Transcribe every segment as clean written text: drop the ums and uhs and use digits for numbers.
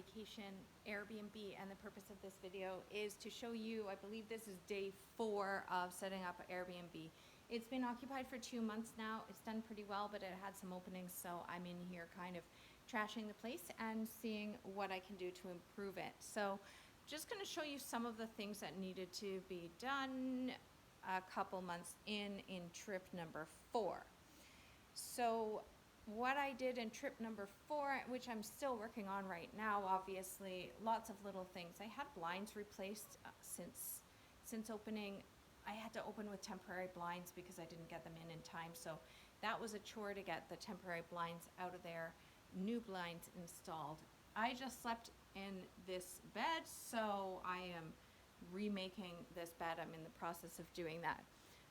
vacation Airbnb, and the purpose of this video is to show you, I believe this is day 4 of setting up Airbnb. It's been occupied for 2 months now. It's done pretty well, but it had some openings, so I'm in here kind of trashing the place and seeing what I can do to improve it. So just going to show you some of the things that needed to be done a couple months in trip number 4. So what I did in trip number 4, which I'm still working on right now, obviously, lots of little things. I had blinds replaced since opening. I had to open with temporary blinds because I didn't get them in time. So that was a chore to get the temporary blinds out of there, new blinds installed. I just slept in this bed, so I am remaking this bed. I'm in the process of doing that.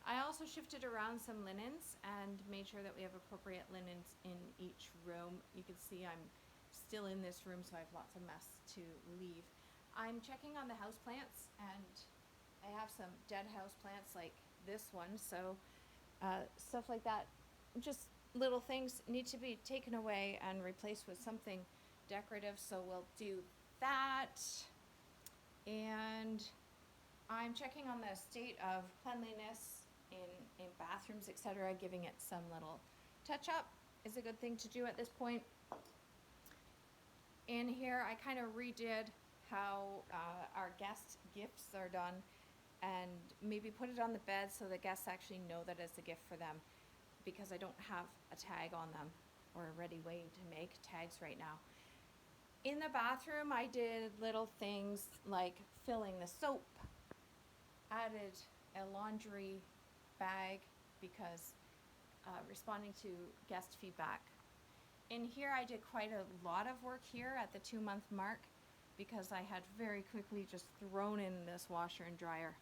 I also shifted around some linens and made sure that we have appropriate linens in each room. You can see I'm still in this room, so I have lots of mess to leave. I'm checking on the houseplants, and I have some dead houseplants like this one, so stuff like that. Just little things need to be taken away and replaced with something decorative, so we'll do that. And I'm checking on the state of cleanliness in bathrooms, etc. Giving it some little touch up is a good thing to do at this point. In here, I kind of redid how our guest gifts are done, and maybe put it on the bed so the guests actually know that it's a gift for them, because I don't have a tag on them or a ready way to make tags right now. In the bathroom, I did little things like filling the soap, added a laundry bag because responding to guest feedback. In here, I did quite a lot of work here at the 2-month mark because I had very quickly just thrown in this washer and dryer,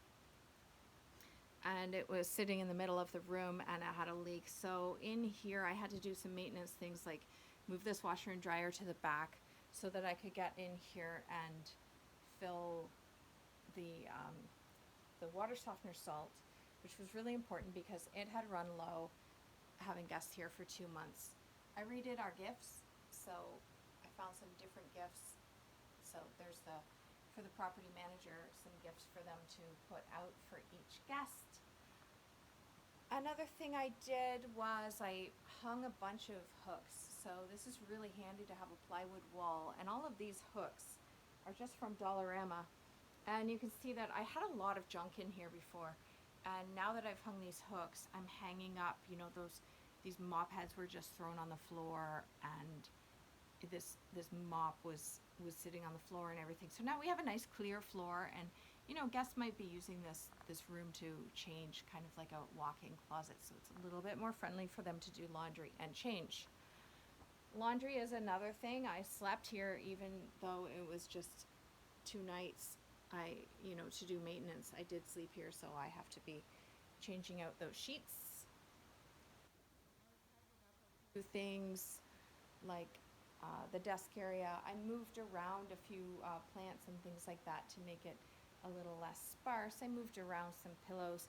and it was sitting in the middle of the room and it had a leak. So in here, I had to do some maintenance things like move this washer and dryer to the back so that I could get in here and fill the water softener salt, which was really important because it had run low having guests here for 2 months. I redid our gifts, so I found some different gifts. So there's for the property manager, some gifts for them to put out for each guest. Another thing I did was I hung a bunch of hooks. So this is really handy to have a plywood wall, and all of these hooks are just from Dollarama. And you can see that I had a lot of junk in here before, and now that I've hung these hooks, I'm hanging up, these mop heads were just thrown on the floor, and this mop was sitting on the floor and everything. So now we have a nice clear floor, and guests might be using this room to change, kind of like a walk-in closet, so it's a little bit more friendly for them to do laundry and change. Laundry is another thing. I slept here even though it was just 2 nights. To do maintenance, I did sleep here, so I have to be changing out those sheets. Do things like the desk area. I moved around a few plants and things like that to make it a little less sparse. I moved around some pillows,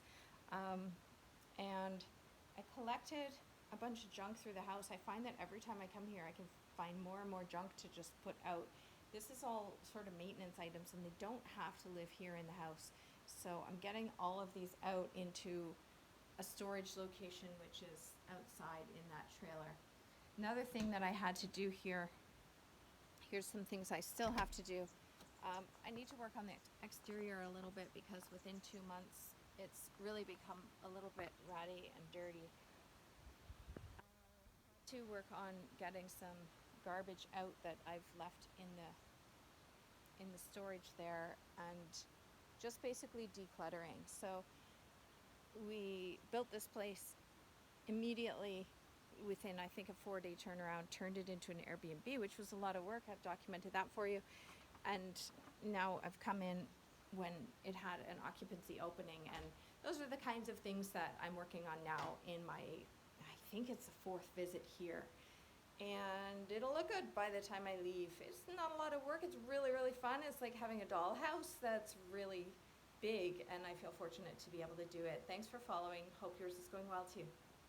and I collected a bunch of junk through the house. I find that every time I come here, I can find more and more junk to just put out. This is all sort of maintenance items, and they don't have to live here in the house. So I'm getting all of these out into a storage location, which is outside in that trailer. Another thing that I had to do here, here's some things I still have to do. I need to work on the exterior a little bit because within 2 months, it's really become a little bit ratty and dirty. To work on getting some garbage out that I've left in the storage there, and just basically decluttering. So we built this place immediately within, I think, a 4-day turnaround, turned it into an Airbnb, which was a lot of work. I've documented that for you. And now I've come in when it had an occupancy opening, and those are the kinds of things that I'm working on now in my, I think it's the 4th visit here. And it'll look good by the time I leave. It's not a lot of work. It's really, really fun. It's like having a dollhouse that's really big, and I feel fortunate to be able to do it. Thanks for following. Hope yours is going well too.